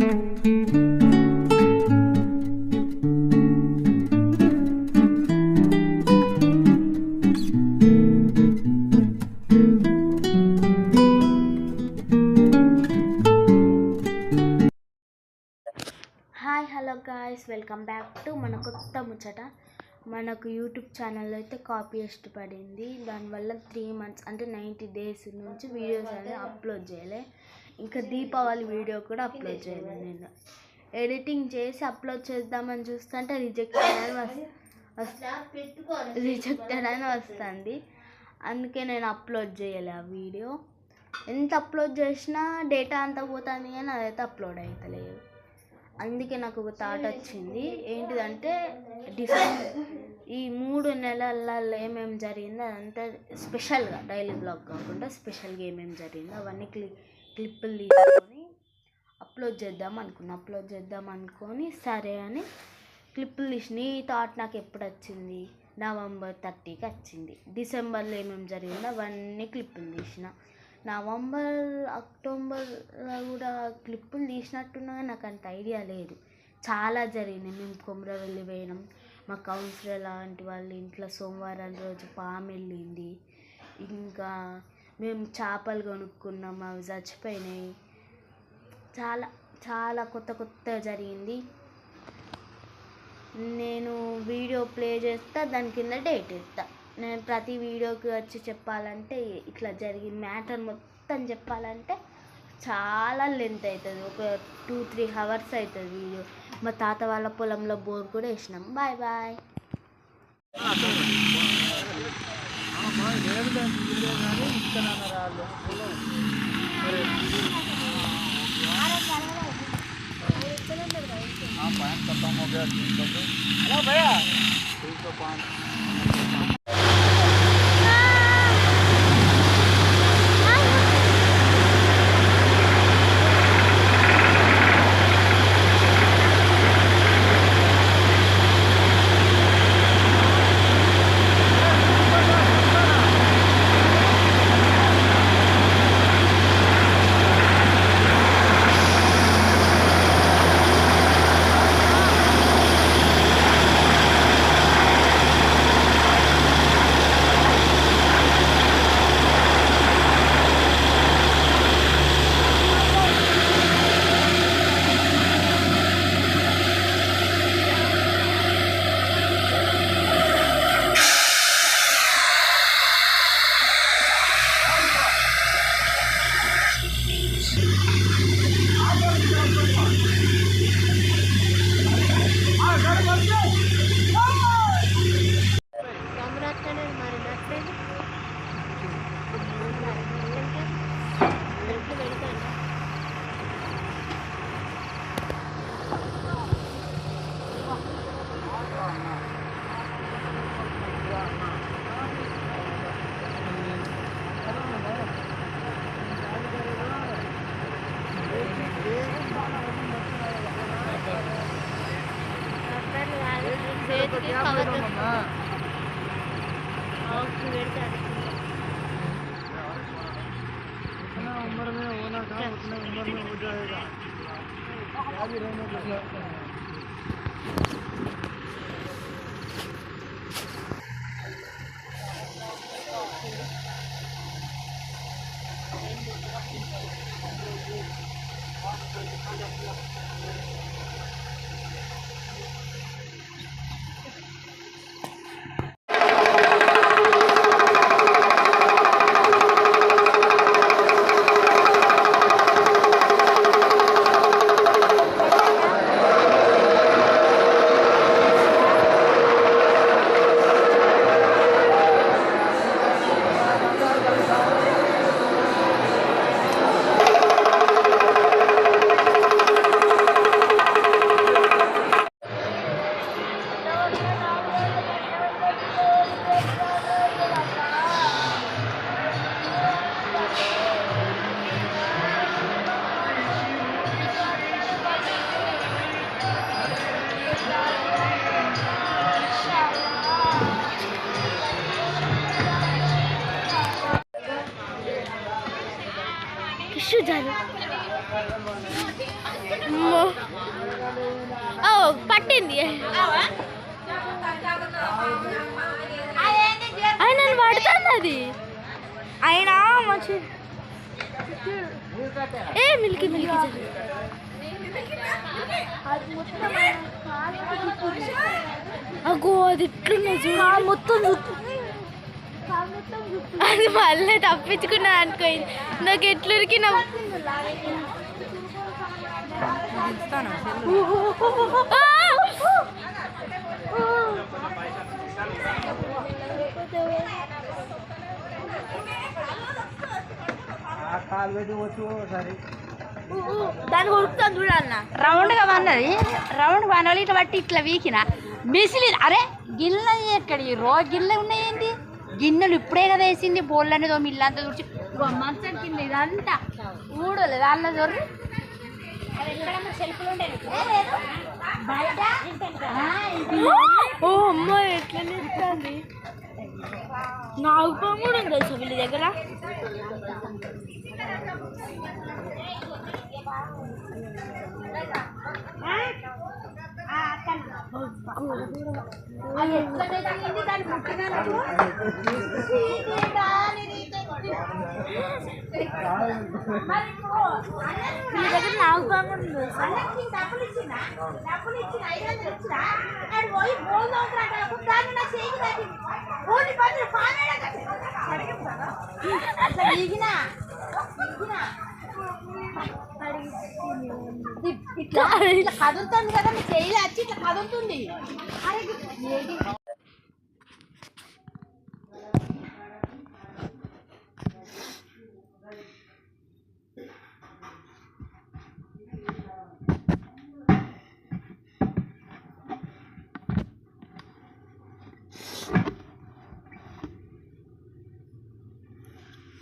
Hi hello guys, welcome back to మన కొత్త ముచ్చట. మనకు యూట్యూబ్ ఛానల్లో అయితే కాపీస్ట్ పడింది. దానివల్ల 3 months అంటే 90 days నుంచి వీడియోస్ అనేది అప్లోడ్ చేయలే. ఇంకా దీపావళి వీడియో కూడా అప్లోడ్ చేయలేదు. నేను ఎడిటింగ్ చేసి అప్లోడ్ చేద్దామని చూస్తుంటే రిజెక్టెడ్ అని వస్తుంది. అందుకే నేను అప్లోడ్ చేయలే ఆ వీడియో. ఎంత అప్లోడ్ చేసినా డేటా అంతా పోతుంది కానీ అదైతే అప్లోడ్ అవుతలేదు. అందుకే నాకు ఒక థాట్ వచ్చింది. ఏంటిదంటే ఈ 3 నెలలలో ఏమేమి జరిగిందో అదంతా స్పెషల్గా, డైలీ బ్లాగ్ కాకుండా స్పెషల్గా ఏమేమి జరిగిందో అవన్నీ క్లిప్పులు తీసుకొని అప్లోడ్ చేద్దాం అనుకొని సరే అని క్లిప్పులు తీసిన. ఈ థాట్ నాకు ఎప్పుడు వచ్చింది? November 30కి వచ్చింది. డిసెంబర్లో ఏమేమి జరిగిందో అవన్నీ క్లిప్పులు తీసిన. నవంబర్, అక్టోబర్లో కూడా క్లిప్పులు తీసినట్టున్నా నాకు అంత ఐడియా లేదు. చాలా జరిగినాయి. మేము కొమరవెల్లి పోయినాం. మా కౌన్సిలర్ లాంటి వాళ్ళ ఇంట్లో సోమవారం రోజు పాము వెళ్ళింది. ఇంకా మేము చేపలు కొనుక్కున్నాం, అవి చచ్చిపోయినాయి. చాలా చాలా కొత్త జరిగింది. నేను వీడియో ప్లే చేస్తా, దాని కింద డేట్ ఇస్తా. నేను ప్రతి వీడియోకి వచ్చి చెప్పాలంటే ఇట్లా జరిగిన మ్యాటర్ మొత్తం చెప్పాలంటే చాలా లెంత్ అవుతుంది. ఒక 2-3 hours అవుతుంది వీడియో. మా తాత వాళ్ళ పొలంలో బోర్ కూడా వేసినాం. Bye bye. उम्र में होना था उतने उम्र में हो जाएगा। अभी रहने दो। ఆయన పడుతుంది అది అయినా మంచి ఏ మిల్కి మిల్కి అగో అది ఇట్లున్నా చూడ మొత్తం అది మళ్ళీ తప్పించుకున్నా అనుకోయింది నాకు ఎట్లురికి దాన్ని కొడుకుతాను చూడన్న రౌండ్గా వన్నది రౌండ్ వనలు ఇట్లా బట్టి ఇట్లా వీకిన మిసిలి అరే గిన్నెలు ఎక్కడి గిన్నెలు ఉన్నాయండి గిన్నెలు ఇప్పుడే కదా వేసింది బోళ్ళు అనేది మిల్లంతా చూసి మంచం కింద ఇదంతా ఊడలేదు దానిలో చూడండి ఓ అమ్మ ఎట్లా నిలుస్తుంది నాగుపాము కూడా ఉంది తెలుసా వీళ్ళ దగ్గర నాగుపాము ఇట్లా కదులుతుంది కదా మీ చెయ్యి వచ్చి ఇట్లా కదులుతుంది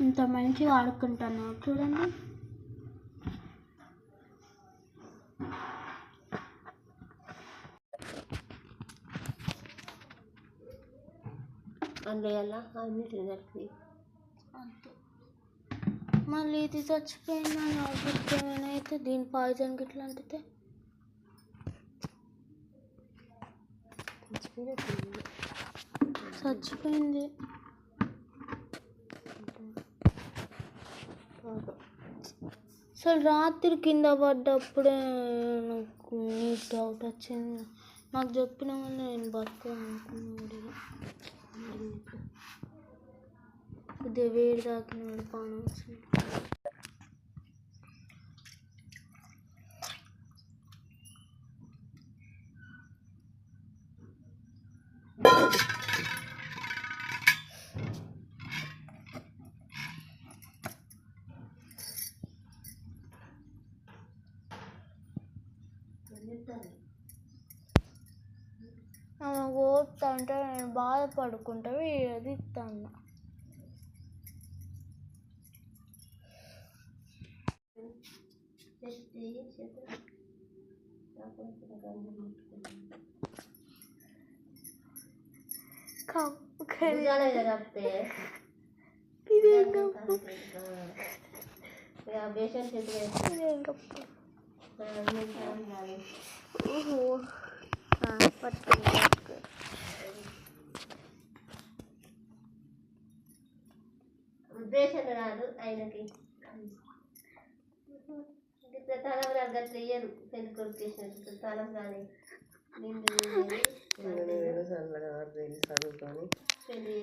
ఇంత మంచిగా ఆడుకుంటాను చూడండి మళ్ళీ ఇది చచ్చిపోయిందా అయితే దీని పాయిజన్ గిట్లా అంటే చచ్చిపోయింది అసలు రాత్రి కింద పడ్డప్పుడే నాకు నీకు డౌట్ వచ్చింది నాకు చెప్పిన వల్ల నేను బతకాలనుకున్నాడు కొద్దిగా వేడి తాకినాడు పానం వచ్చింది ఆమె ఓడుతా అంటే నేను బాధపడుకుంటా అది ఇస్తాను ఉద్దేశం రాదు ఆయనకి తలం గట్ల ఇయ్యరు పెళ్లి కొడుకు చేసినట్టు తలం కానీ నిండు చదువుకొని పెళ్లి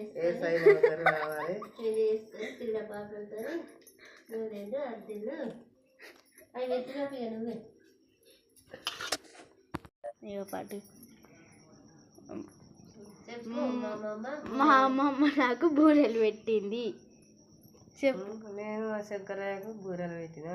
చేసుకొని పిల్ల పాపలతో నువ్వు అర్జులు అవి ఎత్తినప్పుడు నువ్వే ఇక పాటి మా అమ్మమ్మ నాకు బూరెలు పెట్టింది నేను శంకరయ్యకు బూరెలు పెట్టిన